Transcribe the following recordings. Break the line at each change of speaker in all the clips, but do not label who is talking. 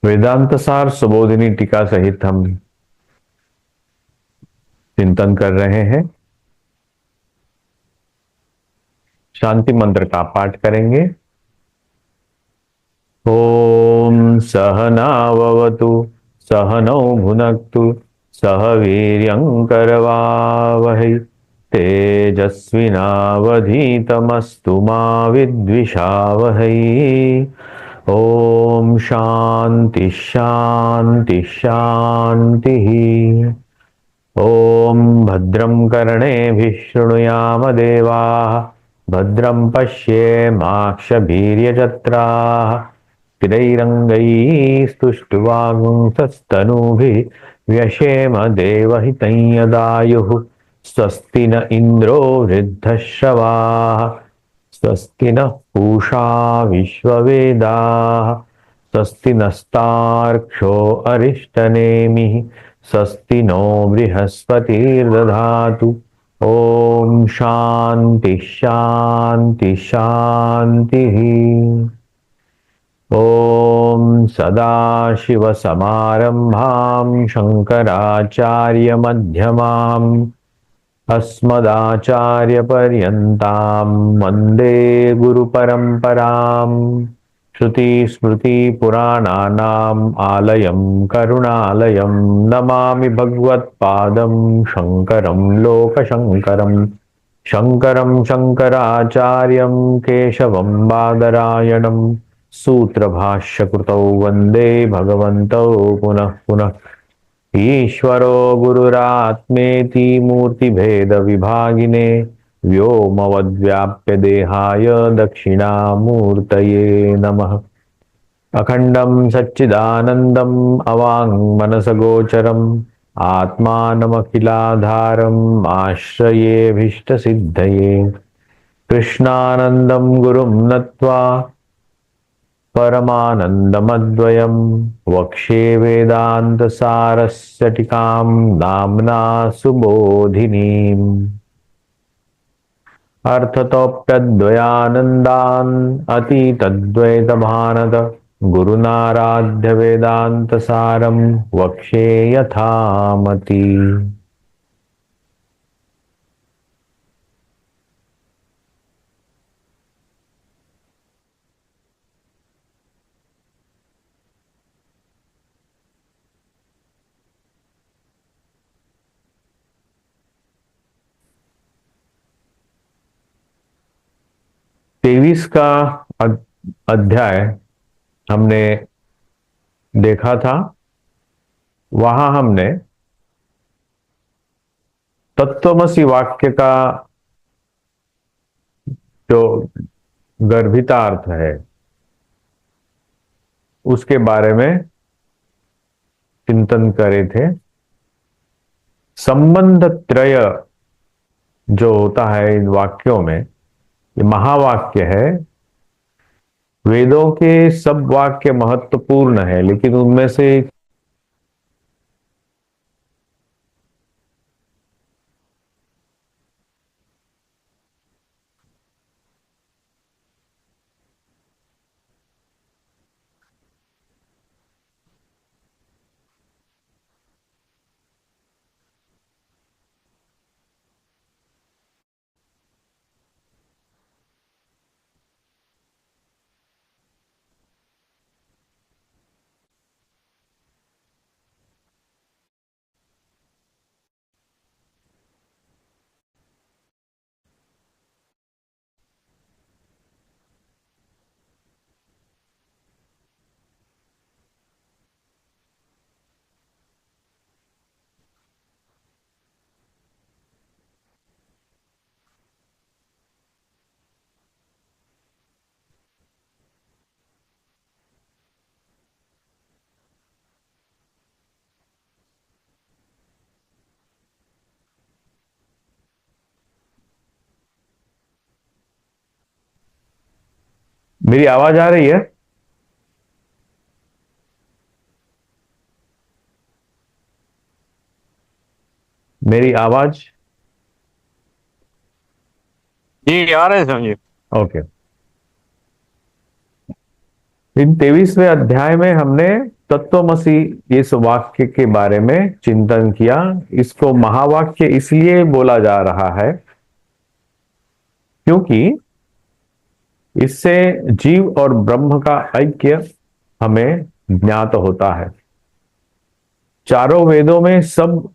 वेदांत सार सुबोधिनी टीका सहित हम चिंतन कर रहे हैं। शांति मंत्र का पाठ करेंगे। ओम सहनाववतु सहनौ भुनक्तु सह वीर्यंकरवावहै तेजस्विनावधीतमस्तु मा विद्विषावहै। ओम शांति शांति शांति। ओम भद्रं कर्णेभिः शृणुयाम देवाः भद्रं पश्येमाक्षभिर्यजत्राः स्थिरैरङ्गैस्तुष्टुवागुंसस्तनूभिः व्यशेम देवहितं यदायुः। स्वस्ति न इन्द्रो वृद्धश्रवाः स्वस्ति नः पूषा विश्ववेदाः स्वस्ति नस्तार्क्ष्यो अरिष्टनेमिः स्वस्ति नो बृहस्पतिर्दधातु। ओम शांति शांति शांति। ओम सदाशिवसमारम्भां शङ्कराचार्यमध्यमाम् अस्मदाचार्यपर्यन्तां वन्दे गुरुपरम्पराम्। श्रुतिस्मृतिपुराणानाम् आलयं करुणालयं नमामि भगवत्पादं शङ्करं लोकशङ्करं। शङ्करं शङ्कराचार्यं केशवं बादरायणं सूत्रभाष्यकृतौ वन्दे भगवन्तौ पुनः पुनः। ईश्वरो गुरुरात्मेति मूर्तिभेदविभागिने व्योमवद्व्याप्य देहाय दक्षिणामूर्तये नमः। अखण्डं सच्चिदानन्दम् अवाङ्मनसगोचरम् आत्मानमखिलाधारम् आश्रयेऽभीष्टसिद्धये। कृष्णानन्दं गुरुं नत्वा परमानन्दमद्वयम् वक्ष्ये वेदान्तसारस्य टीकां नाम्ना सुबोधिनीम्। अर्थतोऽप्यद्वयानन्दान् अतीतद्वैतभानत गुरुनाराध्य वेदान्तसारं वक्ष्ये यथामति। तेईस का अध्याय हमने देखा था। वहां हमने तत्वमसि वाक्य का जो गर्भितार्थ है उसके बारे में चिंतन करे थे। संबंध त्रय जो होता है इन वाक्यों में, ये महावाक्य है। वेदों के सब वाक्य महत्वपूर्ण है, लेकिन उनमें से मेरी आवाज आ रही है? मेरी आवाज
जी आ रहे हैं समझिए।
ओके। इन 23वें अध्याय में हमने तत्वमसि इस वाक्य के बारे में चिंतन किया। इसको महावाक्य इसलिए बोला जा रहा है क्योंकि इससे जीव और ब्रह्म का ऐक्य हमें ज्ञात होता है। चारों वेदों में सब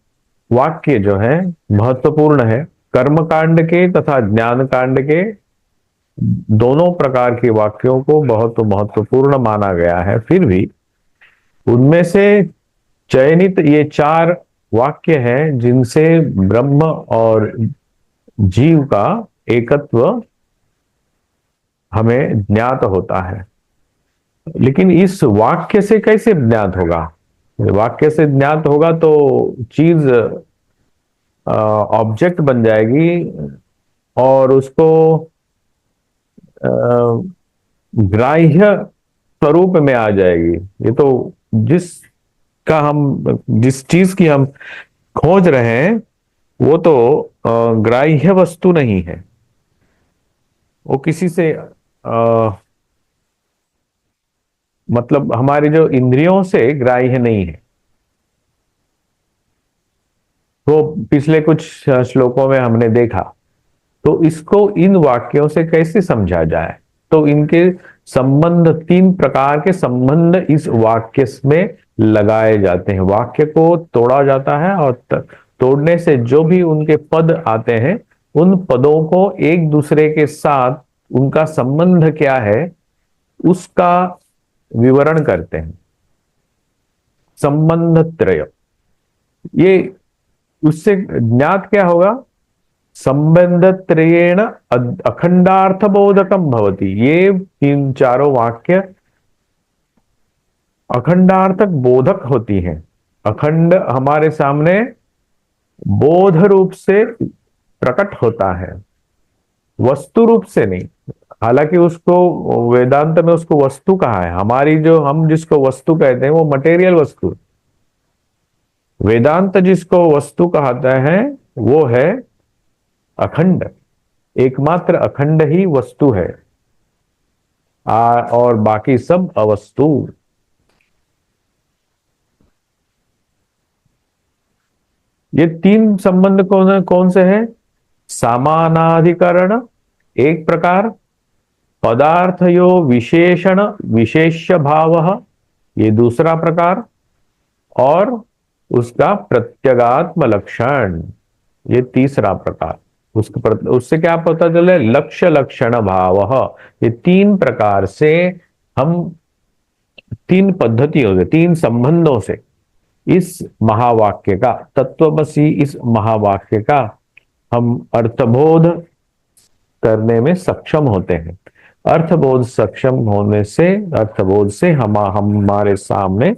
वाक्य जो है महत्वपूर्ण है। कर्म कांड के तथा ज्ञान कांड के दोनों प्रकार के वाक्यों को बहुत महत्वपूर्ण माना गया है। फिर भी उनमें से चयनित ये चार वाक्य हैं जिनसे ब्रह्म और जीव का एकत्व हमें ज्ञात होता है। लेकिन इस वाक्य से कैसे ज्ञात होगा? वाक्य से ज्ञात होगा तो चीज ऑब्जेक्ट बन जाएगी और उसको ग्राह्य स्वरूप में आ जाएगी। ये तो जिस चीज की हम खोज रहे हैं वो तो ग्राह्य वस्तु नहीं है। वो किसी से मतलब हमारे जो इंद्रियों से ग्राह्य नहीं है। वो पिछले कुछ श्लोकों में हमने देखा। तो इसको इन वाक्यों से कैसे समझा जाए? तो इनके संबंध, तीन प्रकार के संबंध इस वाक्य में लगाए जाते हैं। वाक्य को तोड़ा जाता है और तोड़ने से जो भी उनके पद आते हैं उन पदों को एक दूसरे के साथ उनका संबंध क्या है उसका विवरण करते हैं। संबंध त्रय, ये उससे ज्ञात क्या होगा? संबंध त्रयेण अखंडार्थ बोधकम भवति। ये तीन चारों वाक्य अखंडार्थक बोधक होती हैं। अखंड हमारे सामने बोध रूप से प्रकट होता है, वस्तु रूप से नहीं। हालांकि उसको वेदांत में उसको वस्तु कहा है। हमारी जो हम जिसको वस्तु कहते हैं वो मटेरियल वस्तु। वेदांत जिसको वस्तु कहता है वो है अखंड। एकमात्र अखंड ही वस्तु है और बाकी सब अवस्तु। ये तीन संबंध कौन कौन से हैं? समानाधिकरण एक प्रकार, पदार्थयो विशेषण विशेष्य भाव ये दूसरा प्रकार, और उसका प्रत्यगात्म लक्षण ये तीसरा प्रकार। उससे क्या पता चले? लक्ष्य लक्षण भाव। ये तीन प्रकार से हम तीन पद्धतियों से, तीन संबंधों से इस महावाक्य का, तत्वमसि इस महावाक्य का हम अर्थबोध करने में सक्षम होते हैं। अर्थबोध सक्षम होने से, अर्थबोध से हमारे सामने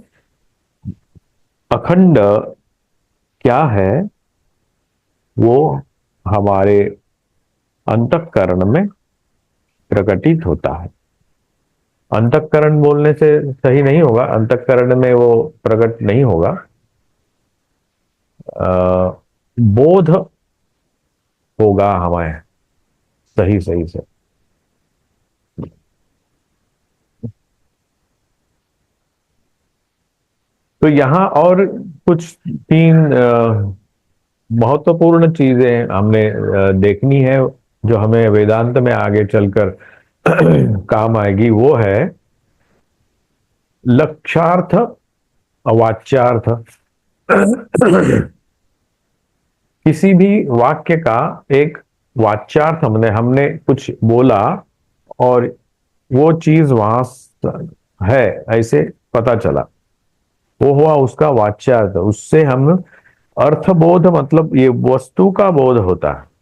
अखंड क्या है वो हमारे अंतःकरण में प्रकटित होता है। अंतःकरण बोलने से सही नहीं होगा, अंतःकरण में वो प्रकट नहीं होगा। बोध होगा हमें सही सही से। तो यहाँ और कुछ तीन महत्वपूर्ण चीजें हमने देखनी है जो हमें वेदांत में आगे चलकर काम आएगी। वो है लक्ष्यार्थ, वाच्यार्थ। किसी भी वाक्य का एक वाच्यार्थ, हमने हमने कुछ बोला और वो चीज वहां है ऐसे पता चला, वो हुआ उसका वाच्यार्थ। उससे हम अर्थबोध, मतलब ये वस्तु का बोध होता है।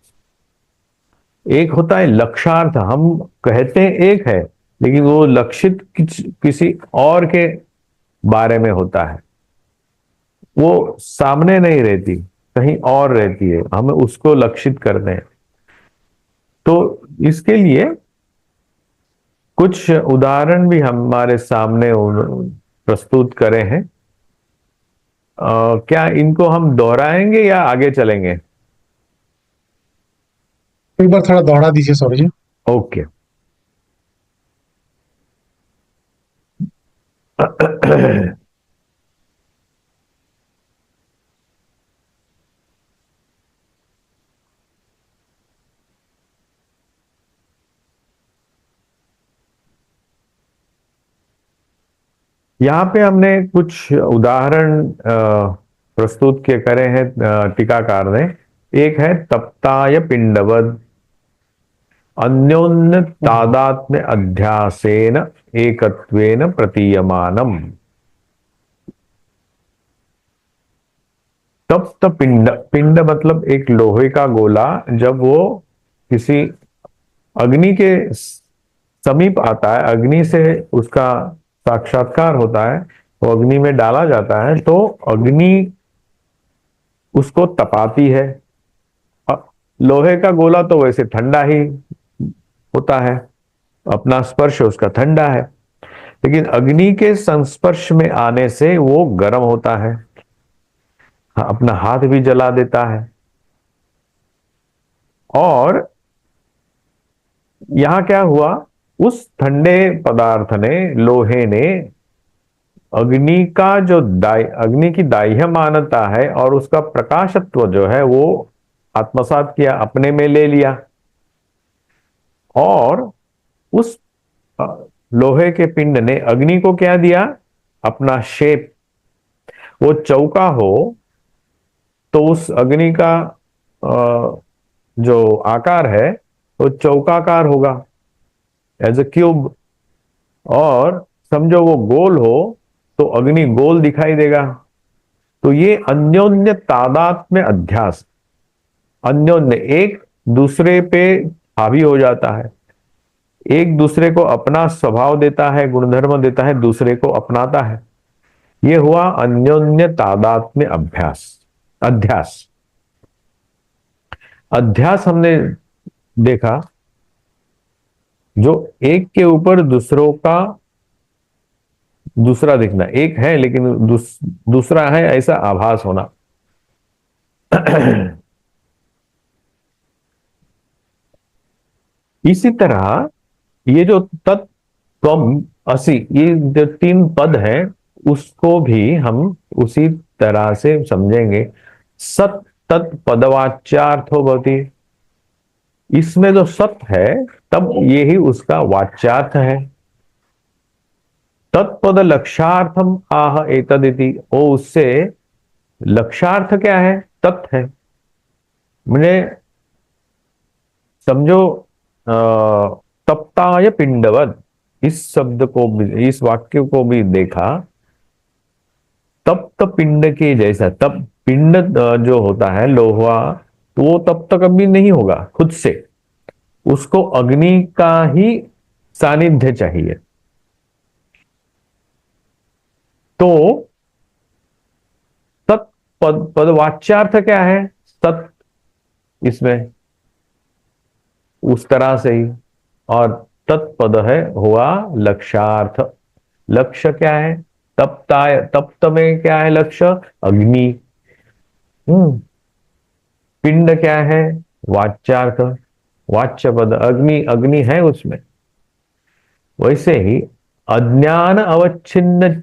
एक होता है लक्ष्यार्थ, हम कहते हैं एक है लेकिन वो लक्षित किसी और के बारे में होता है। वो सामने नहीं रहती, कहीं और रहती है, हमें उसको लक्षित करते हैं। तो इसके लिए कुछ उदाहरण भी हमारे सामने प्रस्तुत करे हैं। क्या इनको हम दोहराएंगे या आगे चलेंगे?
एक बार थोड़ा दोहरा दीजिए सौरभ जी।
ओके। यहाँ पे हमने कुछ उदाहरण प्रस्तुत के करे हैं टीकाकार ने। एक है तप्ताय पिंडवद अन्योन्य तादात्म्य अध्यासेन एकत्वेन प्रतीयमानम। तप्त पिंड, पिंड मतलब एक लोहे का गोला, जब वो किसी अग्नि के समीप आता है, अग्नि से उसका साक्षात्कार होता है, तो अग्नि में डाला जाता है, तो अग्नि उसको तपाती है। लोहे का गोला तो वैसे ठंडा ही होता है, अपना स्पर्श उसका ठंडा है, लेकिन अग्नि के संस्पर्श में आने से वो गर्म होता है, अपना हाथ भी जला देता है। और यहां क्या हुआ, उस ठंडे पदार्थ ने, लोहे ने, अग्नि का जो अग्नि की दाह्यमानता है और उसका प्रकाशत्व जो है वो आत्मसात किया, अपने में ले लिया। और उस अ, लोहे के पिंड ने अग्नि को क्या दिया, अपना शेप। वो चौका हो तो उस अग्नि का जो आकार है वो चौकाकार होगा, एज ए क्यूब। और समझो वो गोल हो तो अग्नि गोल दिखाई देगा। तो ये अन्योन्य तादात्म्य अध्यास, अन्योन्य एक दूसरे पे हावी हो जाता है, एक दूसरे को अपना स्वभाव देता है, गुणधर्म देता है, दूसरे को अपनाता है। ये हुआ अन्योन्य तादात्म्य अभ्यास, अध्यास। अध्यास हमने देखा जो एक के ऊपर दूसरों का दूसरा दिखना, एक है लेकिन दूसरा है ऐसा आभास होना। इसी तरह ये जो तत्त्वम असि, ये जो तीन पद हैं उसको भी हम उसी तरह से समझेंगे। सत तत् पदवाच्यार्थो भवति, इसमें जो सत है तब ये ही उसका वाच्यार्थ है। तत्पद लक्ष्यार्थम आह एतदिति, ओ उससे लक्ष्यार्थ क्या है, तत् है। मैंने समझो तप्ताय पिंडवत, इस शब्द को भी, इस वाक्य को भी देखा, तप्त पिंड के जैसा। तप पिंड जो होता है लोहा, तो वो तब तक कभी नहीं होगा खुद से, उसको अग्नि का ही सानिध्य चाहिए। तो तत् पद वाच्यार्थ क्या है, तत् इसमें उस तरह से ही। और तत्पद है हुआ लक्ष्यार्थ। लक्ष्य क्या है, तप्ताय, तप्त में क्या है लक्ष्य, अग्नि। हम्म पिंड क्या है, वाच्यार्थ, वाच्य पद अग्नि, अग्नि है उसमें। वैसे ही अज्ञान अवच्छिन्न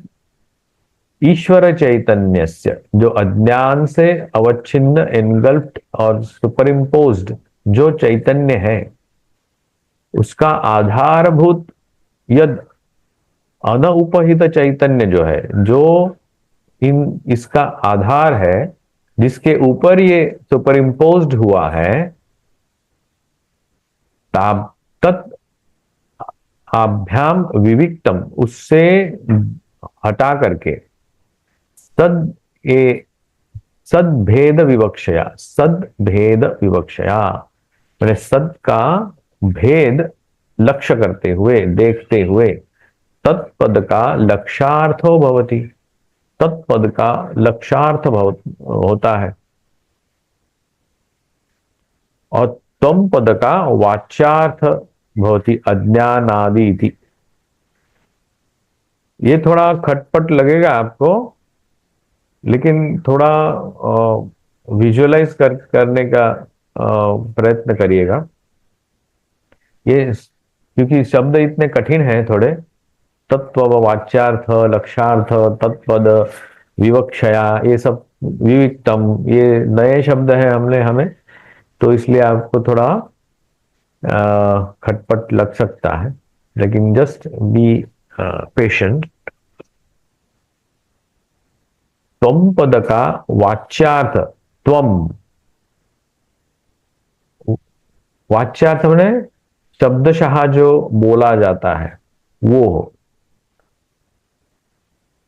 ईश्वर चैतन्यस्य, जो अज्ञान से अवच्छिन्न, एनगल्फ्ड और सुपरइम्पोज्ड जो चैतन्य है, उसका आधारभूत यद अनउपहित चैतन्य जो है, जो इन इसका आधार है, जिसके ऊपर ये सुपरइम्पोज्ड हुआ है, ताब तत् आभ्याम विविक्तम, उससे हटा करके सद ए सद विवक्षया, सद भेद विवक्षया, मैंने सद का भेद लक्ष्य करते हुए, देखते हुए, तत्पद का लक्ष्यार्थो भवति, तत्पद का लक्ष्यार्थ होता है, और तम पद का वाच्यार्थ भवति अज्ञानादि इति। ये थोड़ा खटपट लगेगा आपको, लेकिन थोड़ा विजुअलाइज करने का प्रयत्न करिएगा। ये क्योंकि शब्द इतने कठिन हैं थोड़े, तत्व, वाच्यार्थ, लक्षार्थ, तत्पद, विवक्षया, ये सब, विविक्तम, ये नए शब्द हैं हमने हमें, तो इसलिए आपको थोड़ा खटपट लग सकता है, लेकिन जस्ट बी पेशेंट। त्वम पद का वाच्यार्थ त्वम, वाच्यार्थ मैंने शब्दशः जो बोला जाता है वो हो।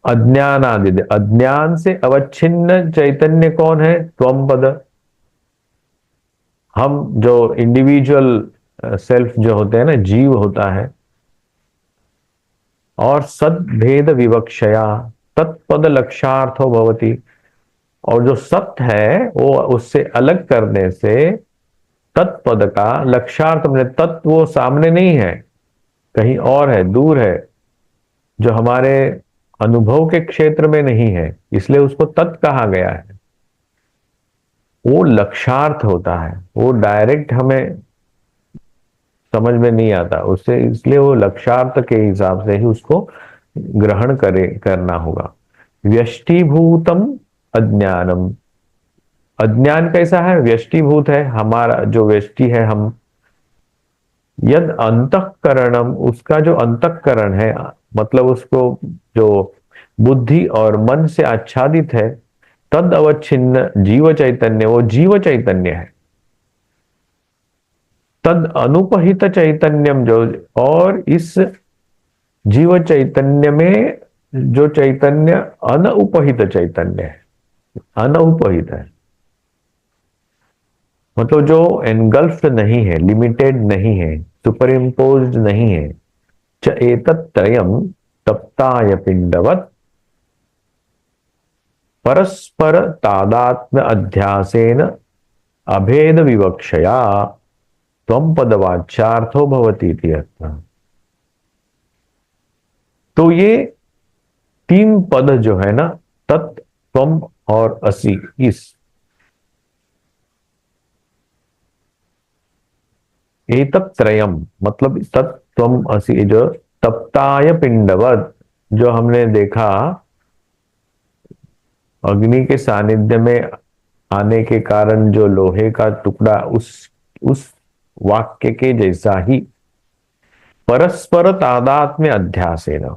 अज्ञान आदि, अज्ञान से अवच्छिन्न चैतन्य कौन है? त्वम पद। हम जो इंडिविजुअल सेल्फ जो होते हैं ना, जीव होता है। और सद्भेद विवक्षया तत्पद लक्षार्थो भवति, और जो सत्य है वो उससे अलग करने से तत्पद का लक्षार्थ में, तत्व वो सामने नहीं है, कहीं और है, दूर है, जो हमारे अनुभव के क्षेत्र में नहीं है, इसलिए उसको तत् कहा गया है। वो लक्षार्थ होता है, वो डायरेक्ट हमें समझ में नहीं आता उससे, इसलिए वो लक्षार्थ के हिसाब से ही उसको ग्रहण करना होगा। व्यष्टिभूतम अज्ञानम, अज्ञान कैसा है? व्यष्टिभूत है, हमारा जो व्यष्टि है हम। यद अंतःकरणम, उसका जो अंतःकरण है, मतलब उसको जो बुद्धि और मन से आच्छादित है, तद अवच्छिन्न जीव चैतन्य, वो जीव चैतन्य है। तद अनुपहित चैतन्यम, जो, और इस जीव चैतन्य में जो चैतन्य अनुपहित चैतन्य है, अनुपहित है मतलब जो एनगल्फ्ड नहीं है, लिमिटेड नहीं है, सुपर इम्पोज्ड नहीं है। च एतत्त्रयम् तप्ताय पिंडवत् परस्पर तादात्म्य अध्यासेन अभेद विवक्षया त्वम पदवाच्यार्थो भवति इति अर्थः। तो ये तीन पद जो है ना, तत्, त्वम और असि, इस एतत्त्रयम् मतलब तत्, त्वम, असि, जो तप्ताय पिंडवत, जो हमने देखा अग्नि के सानिध्य में आने के कारण जो लोहे का टुकड़ा, उस वाक्य के जैसा ही परस्पर तादात्म्य अध्यास है ना।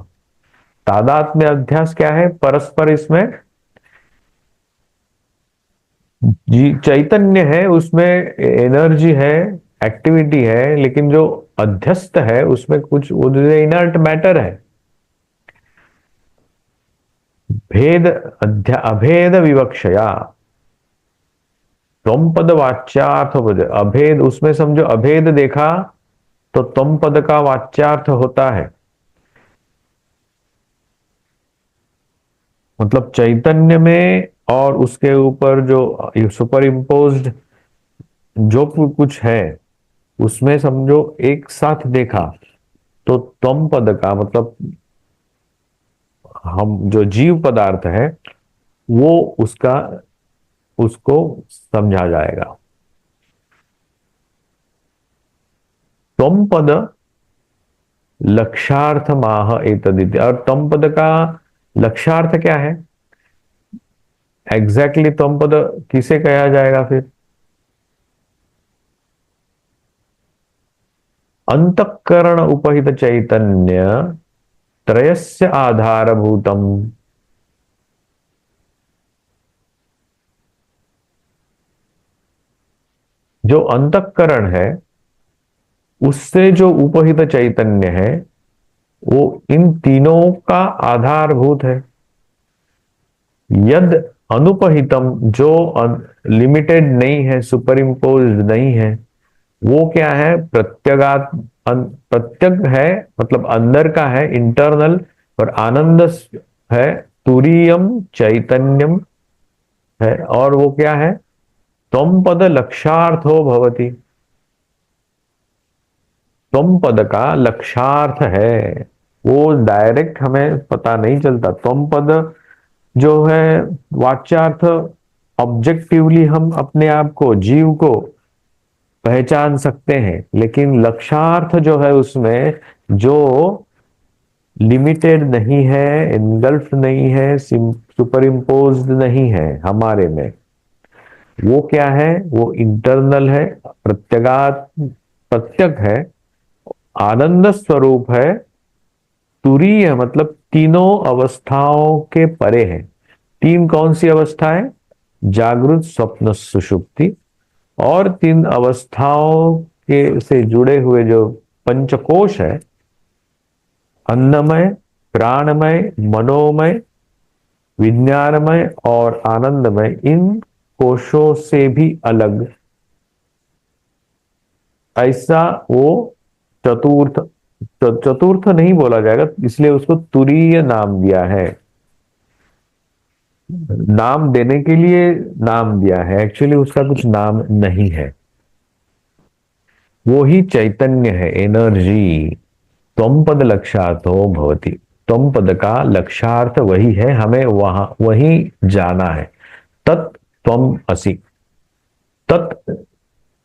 तादात्म्य अध्यास क्या है? परस्पर, इसमें चैतन्य है, उसमें एनर्जी है, एक्टिविटी है, लेकिन जो अध्यस्त है उसमें कुछ इनर्ट मैटर है। भेद अभेद विवक्षया त्वम पद वाच्यार्थ, अभेद, उसमें समझो अभेद देखा तो त्वम पद का वाच्यार्थ होता है, मतलब चैतन्य में और उसके ऊपर जो सुपर इम्पोज्ड जो कुछ है उसमें समझो एक साथ देखा तो त्वम पद का मतलब हम जो जीव पदार्थ है वो उसका, उसको समझा जाएगा। त्वम पद लक्षार्थ माह एतदिति, और त्वम पद का लक्षार्थ क्या है? एग्जैक्टली त्वम पद किसे कहा जाएगा फिर? अंतःकरण उपहित चैतन्य त्रयस्य आधारभूतम, जो अंतःकरण है उससे जो उपहित चैतन्य है वो इन तीनों का आधारभूत है। यद अनुपहितम, जो लिमिटेड नहीं है, सुपर इम्पोज्ड नहीं है, वो क्या है? प्रत्यगात, प्रत्यग है, मतलब अंदर का है, इंटरनल, और आनंद है, तुरीयम चैतन्यम है, और वो क्या है? त्वम पद लक्षार्थो भवति, त्वम पद का लक्षार्थ है। वो डायरेक्ट हमें पता नहीं चलता। त्वम पद जो है वाच्यार्थ, ऑब्जेक्टिवली हम अपने आप को, जीव को पहचान सकते हैं, लेकिन लक्षार्थ जो है उसमें जो लिमिटेड नहीं है, इनगल्फ नहीं है, सुपर इम्पोज्ड नहीं है हमारे में, वो क्या है? वो इंटरनल है, प्रत्यगात, प्रत्यक है, आनंद स्वरूप है, तुरीय मतलब तीनों अवस्थाओं के परे है। तीन कौन सी अवस्था है? जागृत, स्वप्न, सुषुप्ति। और तीन अवस्थाओं के से जुड़े हुए जो पंचकोश है, अन्नमय, प्राणमय, मनोमय, विज्ञानमय और आनंदमय, इन कोशों से भी अलग ऐसा वो चतुर्थ, चतुर्थ नहीं बोला जाएगा, इसलिए उसको तुरीय नाम दिया है। नाम देने के लिए नाम दिया है, एक्चुअली उसका कुछ नाम नहीं है। वो ही चैतन्य है, एनर्जी। त्वम पद लक्ष्यार्थो भवति। त्वम पद का लक्ष्यार्थ वही है, हमें वहां वही जाना है। तत् त्वम असि। तत्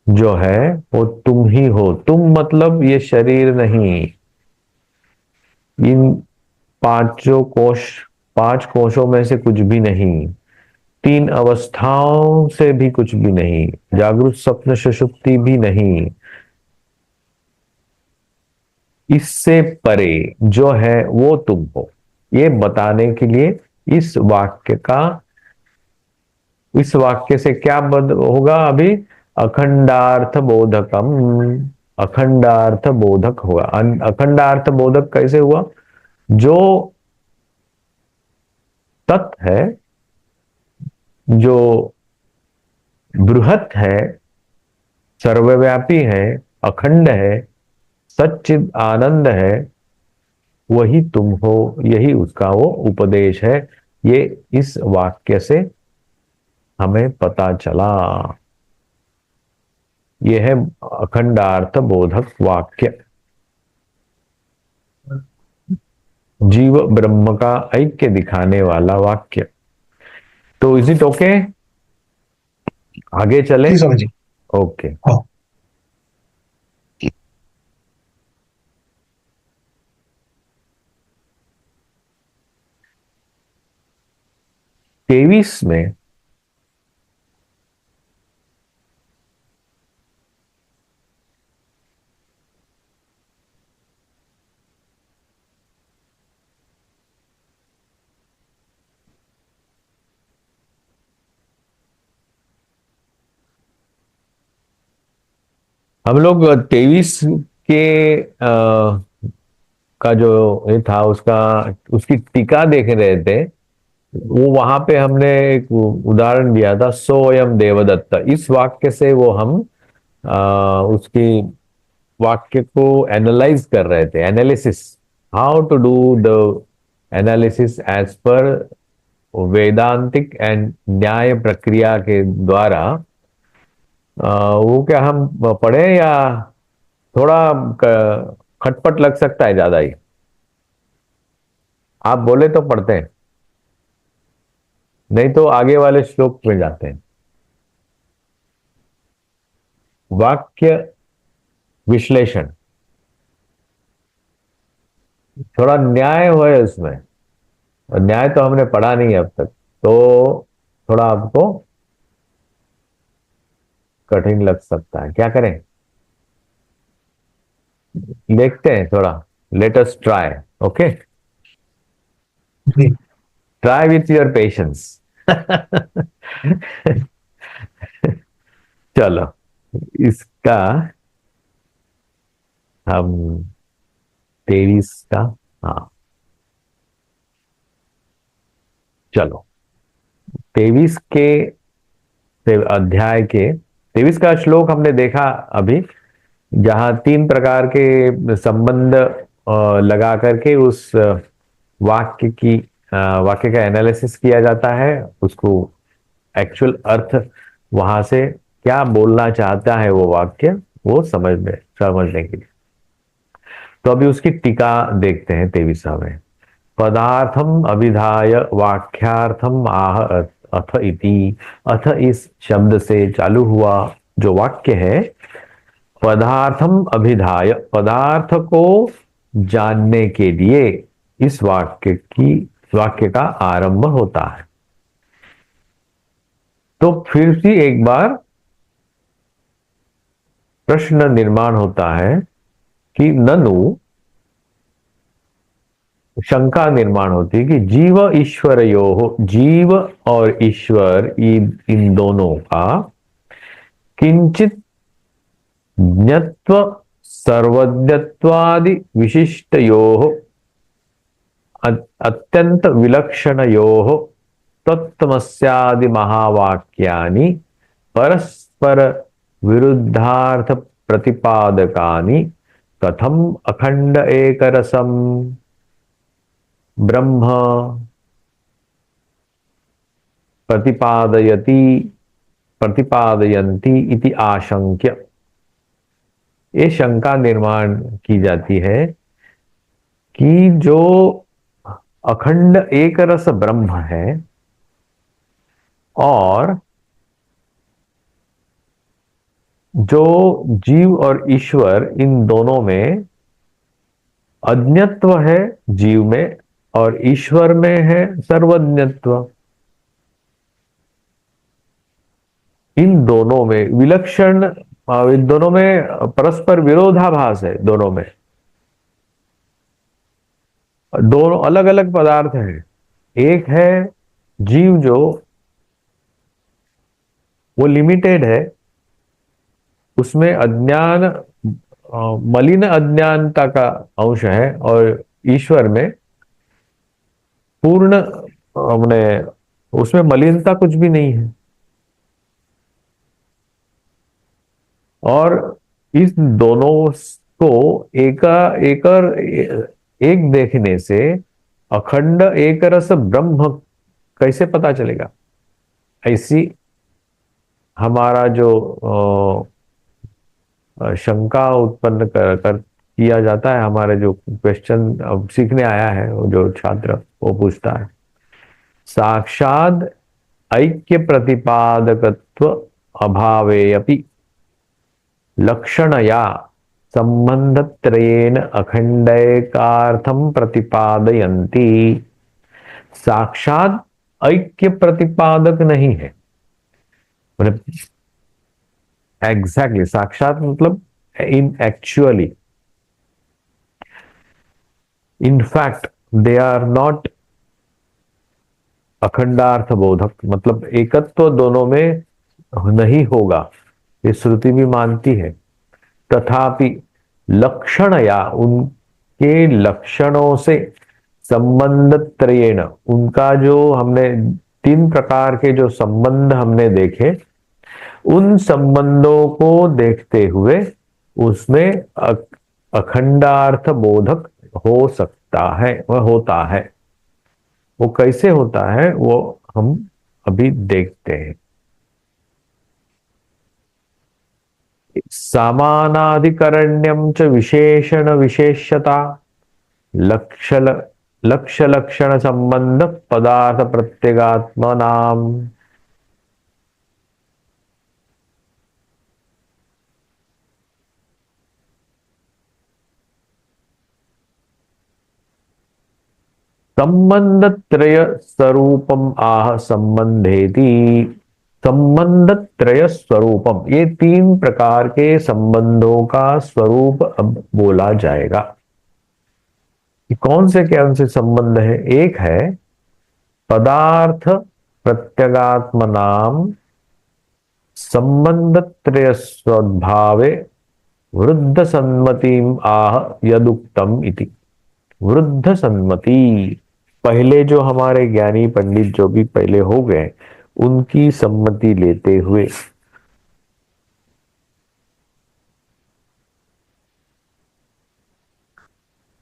जो है वो तुम ही हो। तुम मतलब ये शरीर नहीं, इन पांचों कोश, पांच कोशों में से कुछ भी नहीं, तीन अवस्थाओं से भी कुछ भी नहीं, जागृत, स्वप्न, सुषुप्ति भी नहीं। इससे परे जो है वो तुम हो। ये बताने के लिए इस वाक्य का, इस वाक्य से क्या बद होगा अभी? अखंडार्थ बोधकम। अखंडार्थ बोधक होगा। अखंडार्थ बोधक कैसे हुआ? जो तत् है, जो बृहत है, सर्वव्यापी है, अखंड है, सच्चिद आनंद है, वही तुम हो, यही उसका वो उपदेश है। ये इस वाक्य से हमें पता चला। यह है अखंडार्थ बोधक वाक्य, जीव ब्रह्म का ऐक्य दिखाने वाला वाक्य। तो इज इट ओके? आगे चले?
जी स्वामी जी।
ओके।
हाँ।
23 में हम लोग 23 के का जो ये था, उसका, उसकी टीका देख रहे थे। वो वहां पे हमने एक उदाहरण दिया था, सोयम देवदत्त। इस वाक्य से वो हम उसकी वाक्य को एनालाइज कर रहे थे, analysis, how to do the analysis as per Vedantic and न्याय प्रक्रिया के द्वारा। वो क्या हम पढ़े, या थोड़ा खटपट लग सकता है ज्यादा ही? आप बोले तो पढ़ते हैं, नहीं तो आगे वाले श्लोक में जाते हैं। वाक्य विश्लेषण, थोड़ा न्याय हो है उसमें, और न्याय तो हमने पढ़ा नहीं है अब तक, तो थोड़ा आपको कठिन लग सकता है। क्या करें? देखते हैं थोड़ा। Let us try. ओके,
जी।
Try with your patience. चलो, इसका हम 23 का, हाँ चलो, 23 के अध्याय के 23 का श्लोक हमने देखा अभी, जहां तीन प्रकार के संबंध लगा करके उस वाक्य की वाक्य का एनालिसिस किया जाता है, उसको एक्चुअल अर्थ वहां से क्या बोलना चाहता है वो वाक्य, वो समझने के लिए। तो अभी उसकी टीका देखते हैं 23वां में। पदार्थम अभिधाय वाक्यार्थम आह अथ इति। अथ इस शब्द से चालू हुआ जो वाक्य है, पदार्थम अभिधाय, पदार्थ को जानने के लिए इस वाक्य का आरंभ होता है। तो फिर से एक बार प्रश्न निर्माण होता है कि ननु शंका निर्माण होती है कि जीव ईश्वरयोः, जीव और ईश्वर इन दोनों का किंचित ज्ञत्व सर्वज्ञत्वादि विशिष्टयोः अत्यंत विलक्षणयोः तत्त्वमस्यादि महावाक्यानि परस्पर विरुद्धार्थ प्रतिपादकानि कथम अखंड एकरसम ब्रह्म प्रतिपादयति प्रतिपादयन्ति इति आशंक्य। ये शंका निर्माण की जाती है कि जो अखंड एक रस ब्रह्म है और जो जीव और ईश्वर, इन दोनों में अज्ञत्व है, जीव में, और ईश्वर में है सर्वज्ञत्व। इन दोनों में विलक्षण, इन दोनों में परस्पर विरोधाभास है। दोनों में दोनों अलग अलग पदार्थ हैं। एक है जीव जो वो लिमिटेड है, उसमें अज्ञान, मलिन अज्ञानता का अंश है, और ईश्वर में पूर्ण, हमने उसमें मलिनता कुछ भी नहीं है। और इस दोनों को एक देखने से अखंड एक रस ब्रह्म कैसे पता चलेगा? ऐसी हमारा जो शंका उत्पन्न कर किया जाता है, हमारे जो क्वेश्चन अब सीखने आया है, वो जो छात्र वो पूछता है, साक्षाद ऐक्य प्रतिपादकत्व अभावेऽपि लक्षणया संबंधत्रयेन अखंडैकार्थम प्रतिपादयन्ति। साक्षात ऐक्य प्रतिपादक नहीं है, मतलब एग्जैक्टली साक्षात मतलब in actually, in fact they are not अखंडार्थ बोधक, मतलब एकत्व दोनों में नहीं होगा, ये श्रुति भी मानती है। तथापि लक्षण या उनके लक्षणों से संबंध त्रयेण, उनका जो हमने तीन प्रकार के जो संबंध हमने देखे, उन संबंधों को देखते हुए उसमें अखंडार्थ बोधक हो सकता है, वह होता है। वो कैसे होता है वो हम अभी देखते हैं। समानाधिकरण्यम च विशेषण विशेषता लक्ष्य लक्षण संबंध पदार्थ प्रत्यगात्मनाम। संबंध त्रय स्वरूपम आह संबंधेति। संबंध त्रय स्वरूपम, ये तीन प्रकार के संबंधों का स्वरूप अब बोला जाएगा। कौन से कौन से संबंध है? एक है पदार्थ प्रत्यगात्मनाम संबंध त्रय स्वभावे वृद्ध सम्मतिम आह यदुक्तम इति। वृद्ध सम्मति, पहले जो हमारे ज्ञानी पंडित जो भी पहले हो गए, उनकी सम्मति लेते हुए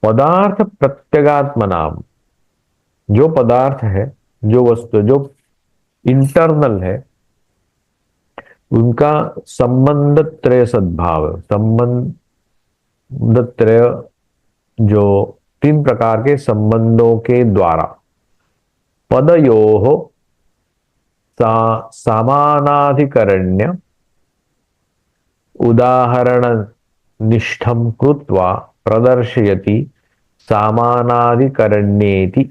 पदार्थ प्रत्यगात्म नाम, जो पदार्थ है, जो वस्तु जो इंटरनल है, उनका संबंध त्रय सद्भाव, संबंध त्रय जो तीन प्रकार के संबंधों के द्वारा पदयोः समानाधिकरण्य उदाहरण निष्ठम कृत्वा प्रदर्शयति समानाधिकरण्येति।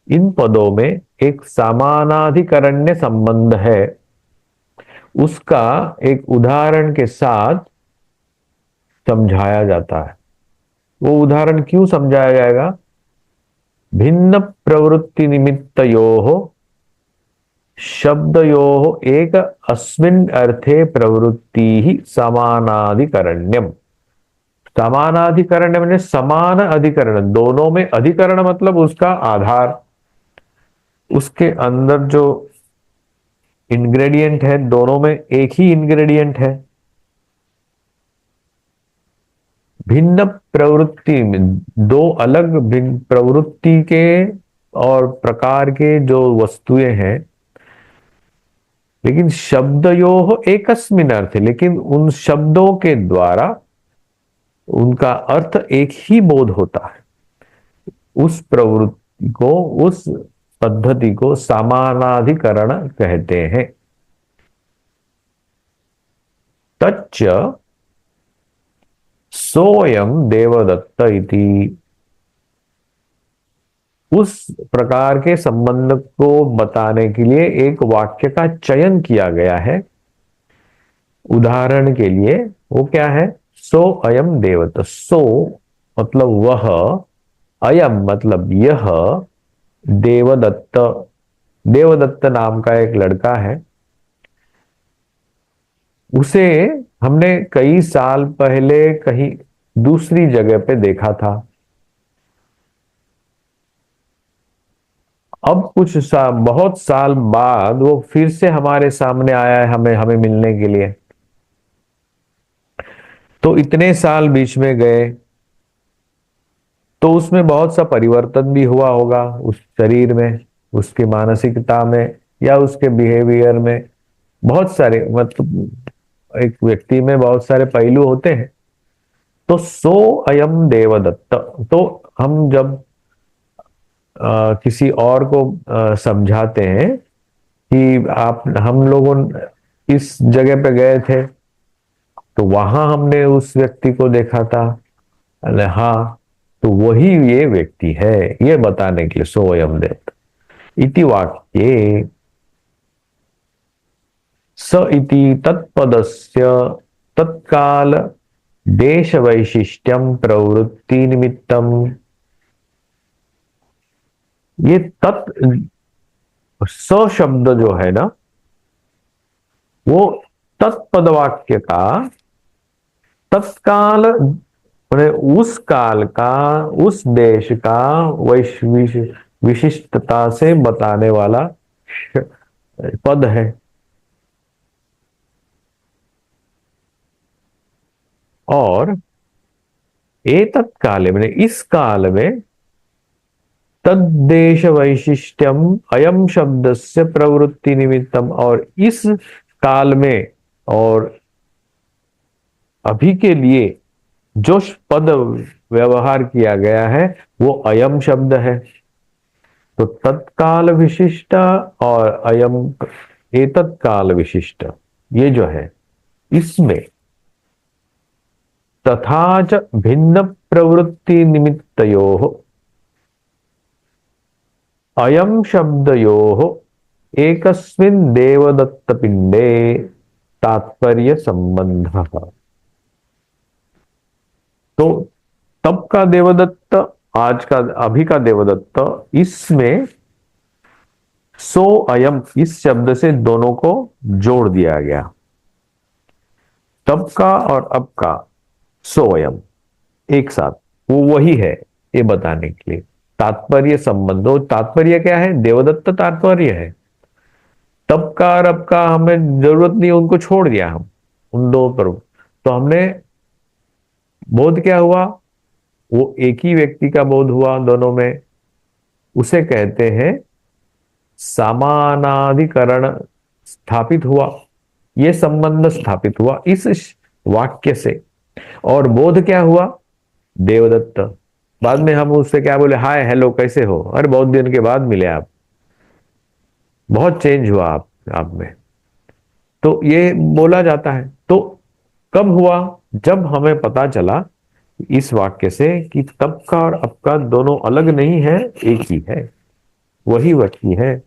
इन पदों में एक समानाधिकरण्य संबंध है, उसका एक उदाहरण के साथ समझाया जाता है। वो उदाहरण क्यों समझाया जाएगा? भिन्न प्रवृत्ति निमित्तयोः शब्दयोः एक अस्मिन् अर्थे प्रवृत्ति ही समानाधिकरण्यम। समानाधिकरण मैंने समान अधिकरण, दोनों में अधिकरण मतलब उसका आधार, उसके अंदर जो इंग्रेडिएंट है, दोनों में एक ही इंग्रेडिएंट है। भिन्न प्रवृत्ति में दो अलग भिन्न प्रवृत्ति के और प्रकार के जो वस्तुएं हैं, लेकिन शब्दयोः एकस्मिन् अर्थे, लेकिन उन शब्दों के द्वारा उनका अर्थ एक ही बोध होता है। उस प्रवृत्ति को, उस पद्धति को समानाधिकरण कहते हैं। तच्च सोयम देवदत्त इति। उस प्रकार के संबंध को बताने के लिए एक वाक्य का चयन किया गया है। उदाहरण के लिए वो क्या है? सो अयम देवदत्त। सो मतलब वह, अयम मतलब यह, देवदत्त, देवदत्त नाम का एक लड़का है। उसे हमने कई साल पहले कहीं दूसरी जगह पे देखा था। अब बहुत साल बाद वो फिर से हमारे सामने आया है, हमें मिलने के लिए। तो इतने साल बीच में गए तो उसमें बहुत सा परिवर्तन भी हुआ होगा, उस शरीर में, उसकी मानसिकता में, या उसके बिहेवियर में। बहुत सारे, मतलब एक व्यक्ति में बहुत सारे पहलू होते हैं। तो सो अयम देवदत्त, तो हम जब किसी और को समझाते हैं कि हम लोगों इस जगह पे गए थे तो वहां हमने उस व्यक्ति को देखा था, अरे हाँ, तो वही ये व्यक्ति है, ये बताने के लिए सो अयम देवदत्त इति वाक्ये स इति तत्पदस्य तत्काल देश वैशिष्ट्यम प्रवृत्ति निमित्तम। ये स शब्द जो है ना, वो तत्पद वाक्य का तत्काल, उस काल का, उस देश का विशिष्टता से बताने वाला पद है। और एतत् काले मैंने इस काल में तद्देश वैशिष्ट्यम अयम शब्द से प्रवृत्ति निमित्तम, और इस काल में और अभी के लिए जो पद व्यवहार किया गया है वो अयम शब्द है। तो तत्काल विशिष्ट और अयम एतत्काल विशिष्ट, ये जो है इसमें तथा च भिन्न प्रवृत्ति निमित्तयोः अयम शब्दयोः एकस्मिन् देवदत्त पिंडे तात्पर्य संबंधः। तो तब का देवदत्त, आज का, अभी का देवदत्त, इसमें सो अयम इस शब्द से दोनों को जोड़ दिया गया। तब का और अब का सो अयम एक साथ, वो वही है, ये बताने के लिए तात्पर्य संबंध। तात्पर्य क्या है? देवदत्त तात्पर्य है। तब का और अब का हमें जरूरत नहीं, उनको छोड़ दिया हम उन दो पर। तो हमने बोध क्या हुआ? वो एक ही व्यक्ति का बोध हुआ दोनों में। उसे कहते हैं समानाधिकरण स्थापित हुआ, ये संबंध स्थापित हुआ इस वाक्य से। और बोध क्या हुआ? देवदत्त। बाद में हम उससे क्या बोले? हाय हेलो कैसे हो, अरे बहुत दिन के बाद मिले आप, बहुत चेंज हुआ आप में। तो ये बोला जाता है। तो कब हुआ? जब हमें पता चला इस वाक्य से कि तब का और अब का दोनों अलग नहीं है, एक ही है, वही व्यक्ति है।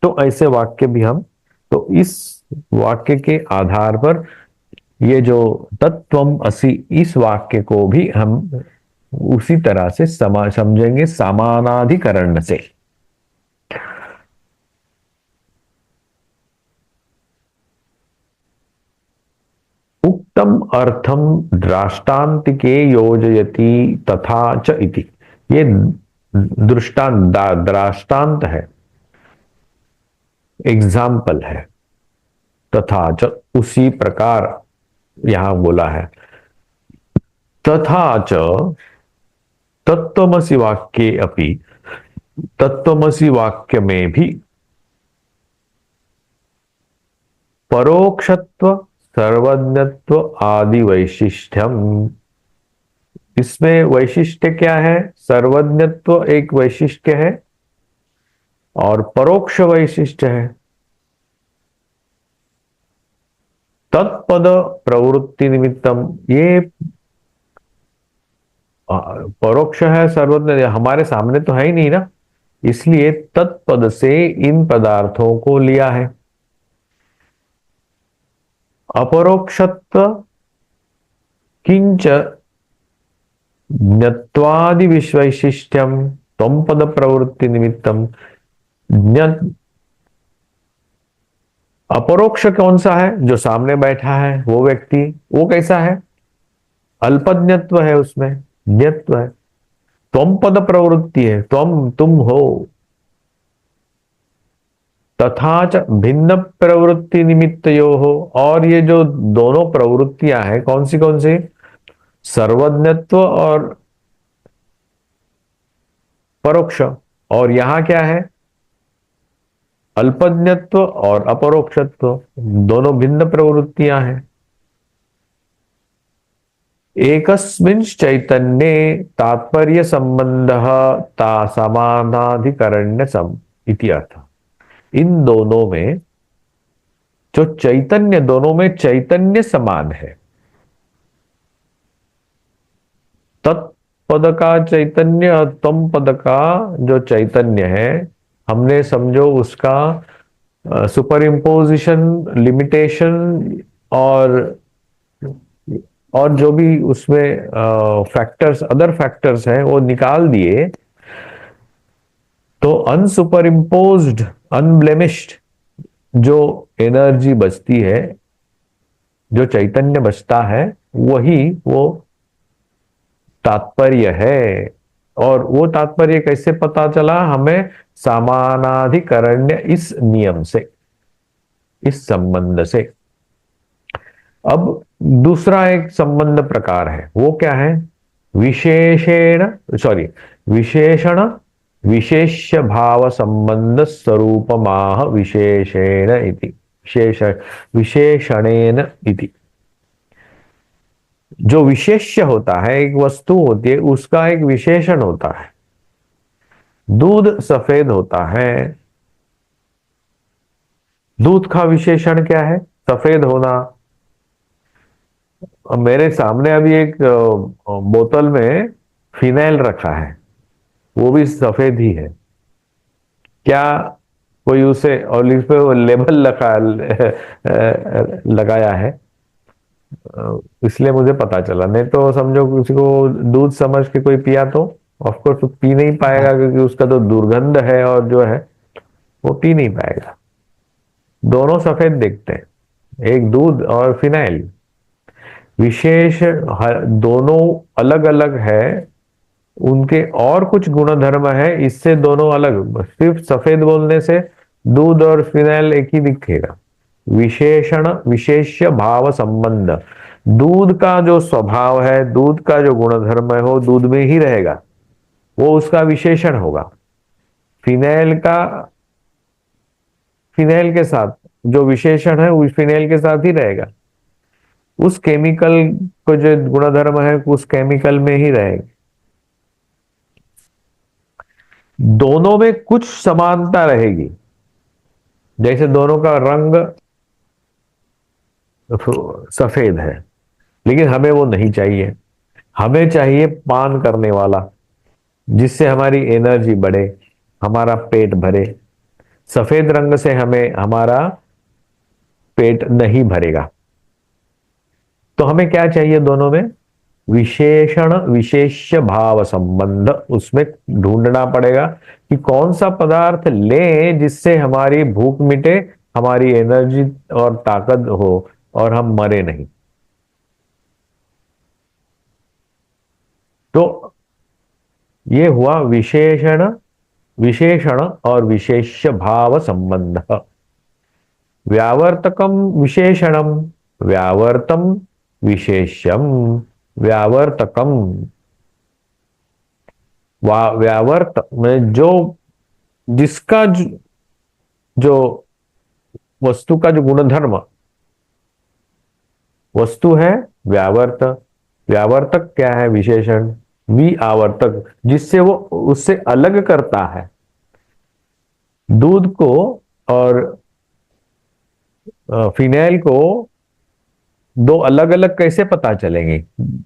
तो ऐसे वाक्य भी हम, तो इस वाक्य के आधार पर ये जो तत्वम असि, इस वाक्य को भी हम उसी तरह से समझेंगे समानाधिकरण से। उक्तम अर्थम दृष्टांतिके योजयति तथा च इति। ये दृष्टांत है, एग्जाम्पल है। तथा च उसी प्रकार यहां बोला है। तथा च तत्वमसि वाक्ये अपि, तत्वमसि वाक्य में भी परोक्षत्व सर्वज्ञत्व आदि वैशिष्ट्यम। इसमें वैशिष्ट्य क्या है? सर्वज्ञत्व एक वैशिष्ट्य है और परोक्ष वैशिष्ट्य है। तत्पद प्रवृत्ति निमित्तम, ये परोक्ष है, सर्वज्ञ हमारे सामने तो है ही नहीं ना, इसलिए तत्पद से इन पदार्थों को लिया है। अपरोक्षत्व किंच ज्ञत्वादि विवैशिष्ट्यम त्वं पद प्रवृत्ति निमित्तम। अपरोक्ष कौन सा है? जो सामने बैठा है वो व्यक्ति, वो कैसा है? अल्पज्ञत्व है, उसमें ज्ञत्व है। त्वं पद प्रवृत्ति है, तुम हो। तथा च भिन्न प्रवृत्ति निमित्तयो हो, और ये जो दोनों प्रवृत्तियां हैं कौन सी? सर्वज्ञत्व और परोक्ष। और यहां क्या है? अल्पज्ञत्व और अपरोक्षत्व, दोनों भिन्न प्रवृत्तियां हैं। एकस्मिन् चैतन्ये तात्पर्य संबंधः ता समानाधिकरण्य सम इति अर्थ। इन दोनों में जो चैतन्य, दोनों में चैतन्य समान है। तत्पद का चैतन्य और तम पद का जो चैतन्य है, हमने समझो उसका सुपर इम्पोजिशन, लिमिटेशन और जो भी उसमें फैक्टर्स, अदर फैक्टर्स हैं, वो निकाल दिए तो अनसुपर इम्पोज्ड, अनब्लेमिश्ड जो एनर्जी बचती है, जो चैतन्य बचता है, वही वो तात्पर्य है। और वो तात्पर्य कैसे पता चला हमें? समानाधिकरण्य इस नियम से, इस संबंध से। अब दूसरा एक संबंध प्रकार है, वो क्या है? विशेषण विशेष्य भाव संबंध स्वरूपमाह विशेषेण इति, विशेषणेन इति। जो विशेष्य होता है, एक वस्तु होती है, उसका एक विशेषण होता है। दूध सफेद होता है, दूध का विशेषण क्या है? सफेद होना। मेरे सामने अभी एक बोतल में फिनाइल रखा है, वो भी सफेद ही है। क्या कोई उसे, और इस पे वो लेबल लगाया है, इसलिए मुझे पता चला। नहीं तो समझो किसी को दूध समझ के कोई पिया तो ऑफ कोर्स वो पी नहीं पाएगा, क्योंकि उसका तो दुर्गंध है और जो है वो पी नहीं पाएगा। दोनों सफेद दिखते हैं, एक दूध और फिनाइल। विशेष दोनों अलग अलग है, उनके और कुछ गुणधर्म है, इससे दोनों अलग। सिर्फ सफेद बोलने से दूध और फिनाइल एक ही दिखेगा। विशेषण विशेष्य भाव संबंध, दूध का जो स्वभाव है, दूध का जो गुणधर्म है, वो दूध में ही रहेगा, वो उसका विशेषण होगा। फिनाइल का, फिनाइल के साथ जो विशेषण है उस फिनाइल के साथ ही रहेगा। उस केमिकल को जो गुणधर्म है उस केमिकल में ही रहेगा। दोनों में कुछ समानता रहेगी, जैसे दोनों का रंग सफेद है, लेकिन हमें वो नहीं चाहिए। हमें चाहिए पान करने वाला, जिससे हमारी एनर्जी बढ़े, हमारा पेट भरे। सफेद रंग से हमें हमारा पेट नहीं भरेगा। तो हमें क्या चाहिए दोनों में? विशेषण विशेष्य भाव संबंध, उसमें ढूंढना पड़ेगा कि कौन सा पदार्थ लें जिससे हमारी भूख मिटे, हमारी एनर्जी और ताकत हो और हम मरे नहीं। तो ये हुआ विशेषण विशेषण और विशेष्य भाव संबंध। व्यावर्तकम विशेषणम, व्यावर्तम विशेष्यम, व्यावर्तकम। व्यावर्त में जो जिसका जो वस्तु का जो गुणधर्म वस्तु है, व्यावर्त। व्यावर्तक क्या है? विशेषण। वि आवर्तक, जिससे वो उससे अलग करता है दूध को और फिनाइल को। दो अलग अलग कैसे पता चलेंगे?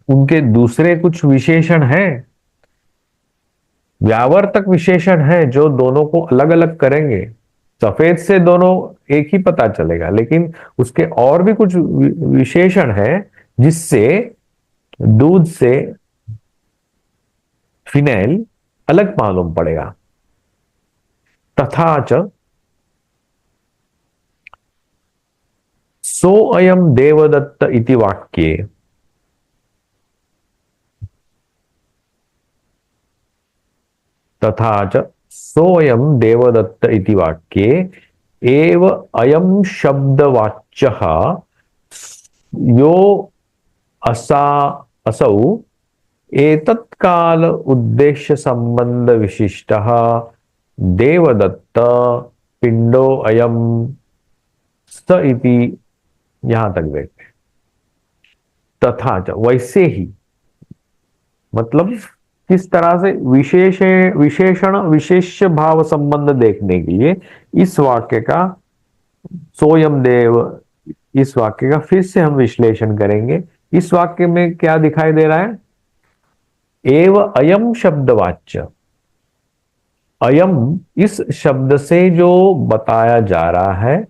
उनके दूसरे कुछ विशेषण हैं, व्यावर्तक विशेषण है जो दोनों को अलग अलग करेंगे। सफेद से दोनों एक ही पता चलेगा, लेकिन उसके और भी कुछ विशेषण है जिससे दूध से फिनाइल अलग मालूम पड़ेगा। तथा च सो अयम देवदत्त इति वाक्ये, तथा च सोयम देवदत्त इति वाक्ये एव अयम शब्दवाच्यः यो असा असौ एतत्काल उद्देश्य संबंध विशिष्टः देवदत्त पिंडो अयम स इति। यहां तक देखते हैं। तथा च, वैसे ही, मतलब किस तरह से विशेषण विशेष्य भाव संबंध देखने के लिए इस वाक्य का सोयम देव, इस वाक्य का फिर से हम विश्लेषण करेंगे। इस वाक्य में क्या दिखाई दे रहा है? एव अयम शब्दवाच्य, अयम इस शब्द से जो बताया जा रहा है,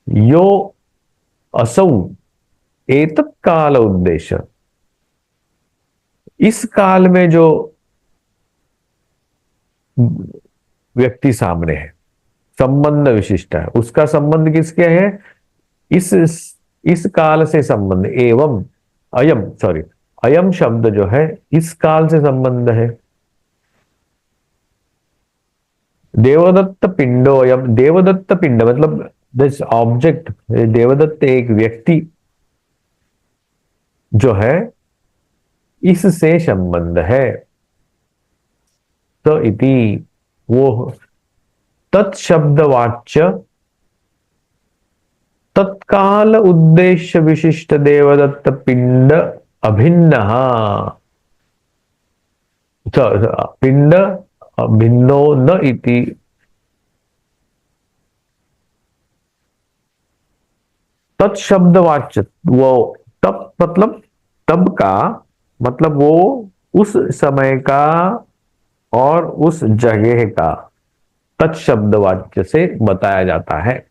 यो असौ एतत् काल उद्देश्य, इस काल में जो व्यक्ति सामने है, संबंध विशिष्ट है। उसका संबंध किसके है? इस इस काल से संबंध। एवं अयम, सॉरी, अयम शब्द जो है इस काल से संबंध है। देवदत्त पिंडो अयम, देवदत्त पिंड मतलब दिस ऑब्जेक्ट, देवदत्त एक व्यक्ति जो है इससे संबंध है। तो इति, वो तत्शब्दवाच्य तत्काल उद्देश्य विशिष्ट देवदत्त पिंड अभिन्न, पिंड भिन्नो न इति। तत्शब्दवाच्य, वो तब मतलब तब का, मतलब वो उस समय का और उस जगह का तत्शब्दवाच्य से बताया जाता है।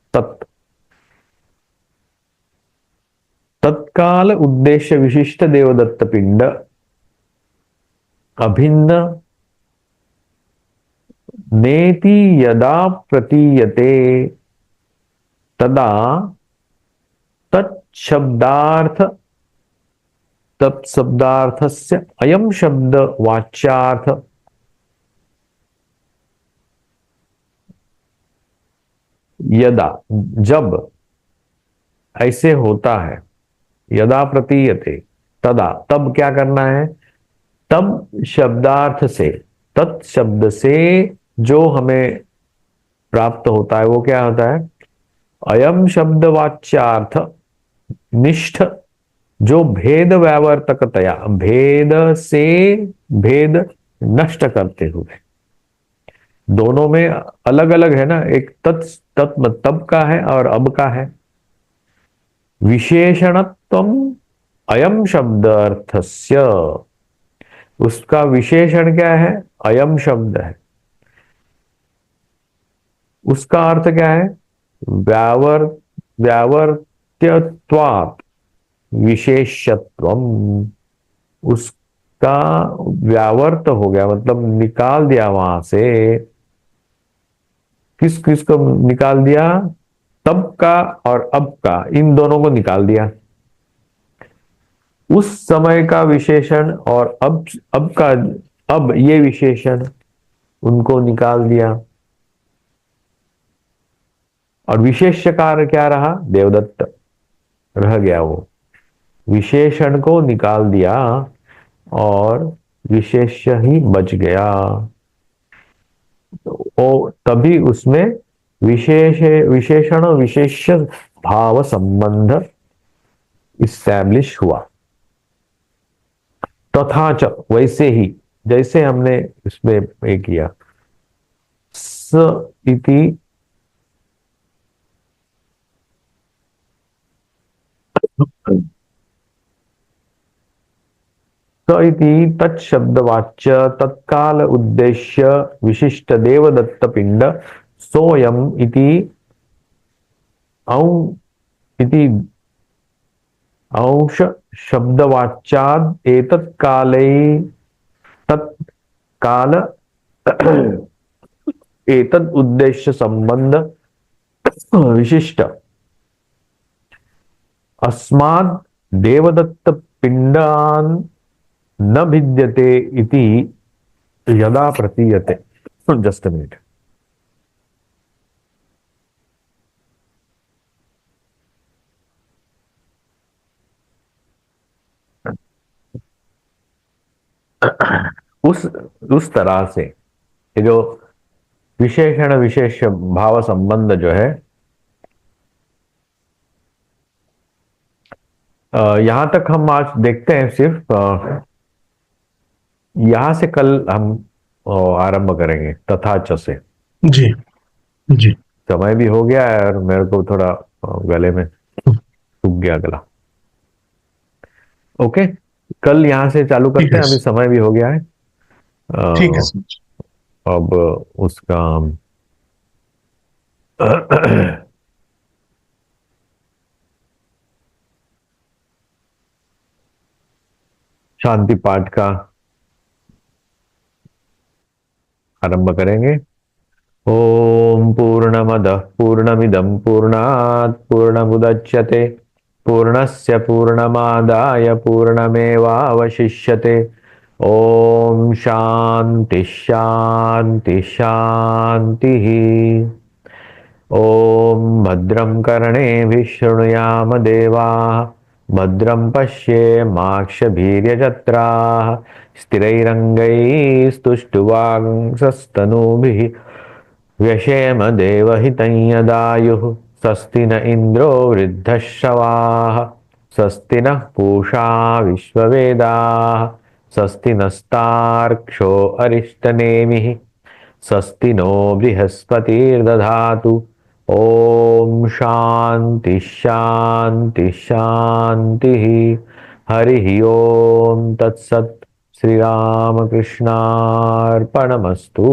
तत्काल उद्देश्य विशिष्ट देवदत्त पिंड अभिन्न नेति यदा प्रतीयते तदा तत्शब्दार्थ तत्शब्दार्थस्य अयम शब्द वाच्यार्थ, यदा जब ऐसे होता है, यदा प्रतीयते तदा तब क्या करना है? तब शब्दार्थ से, तत्शब्द से जो हमें प्राप्त होता है वो क्या होता है? अयम शब्द वाच्यार्थ निष्ठ, जो भेद व्यावर्तकतया, भेद से भेद नष्ट करते हुए, दोनों में अलग अलग है ना, एक तत्व तब का है और अब का है। विशेषणत्वम अयम शब्द अर्थस्य, उसका विशेषण क्या है? अयम शब्द है। उसका अर्थ क्या है? व्यावर्त्यत्वात् विशेष्यत्वम, उसका व्यावर्त हो गया, मतलब निकाल दिया वहां से। किस किस को निकाल दिया? तब का और अब का, इन दोनों को निकाल दिया। उस समय का विशेषण और अब का, अब ये विशेषण, उनको निकाल दिया। और विशेष्यकार क्या रहा? देवदत्त रह गया। वो विशेषण को निकाल दिया और विशेष्य ही बच गया। तो तभी उसमें विशेषण और विशेष्य भाव संबंध इस्टैब्लिश हुआ। तथा च, वैसे ही, जैसे हमने इसमें एक किया, स इति स इति तत्शब्दवाच्य तत्काल उद्देश्य विशिष्ट देवदत्त पिंड सोयम इति औ इति अंश शब्दवाच्याद एतत्काले तत्काल एतद उद्देश्य संबंध विशिष्ट अस्माद् देवदत्त पिंडान न भिद्यते इति यदा प्रतीयते। Just a minute. उस उस तरह से ये जो विशेषण विशेष भाव संबंध जो है, यहां तक हम आज देखते हैं। सिर्फ यहां से कल हम आरंभ करेंगे तथाच से।
जी जी।
समय भी हो गया है और मेरे को थोड़ा गले में सूख गया गला। ओके, कल यहां से चालू
ठीक
करते
है
हैं। अभी समय भी हो गया है।
ठीक है
अ,
सर।
अब उसका शांति पाठ का आरंभ करेंगे। ओम पूर्णमदः पूर्णमिदं पूर्णात् पूर्णमुदच्यते पूर्णस्य पूर्णमादाय पूर्णमेवावशिष्यते। ओम शांति शांति शांति। ओम भद्रं कर्णेभिः शृणुयाम देवाः भद्रं पश्येमाक्षभिर्यजत्राः स्थिरैरङ्गैस्तुष्टुवांसस्तनूभिः व्यशेम देवहितं यदायुः। स्वस्ति न इन्द्रो वृद्धश्रवाः स्वस्ति नः पूषा विश्ववेदाः स्वस्ति नस्तार्क्ष्यो अरिष्टनेमिः स्वस्ति नो बृहस्पतिर्दधातु। ओम शांति शांति शांति। हरि ओम तत्सत्। श्री राम कृष्णार्पणमस्तु।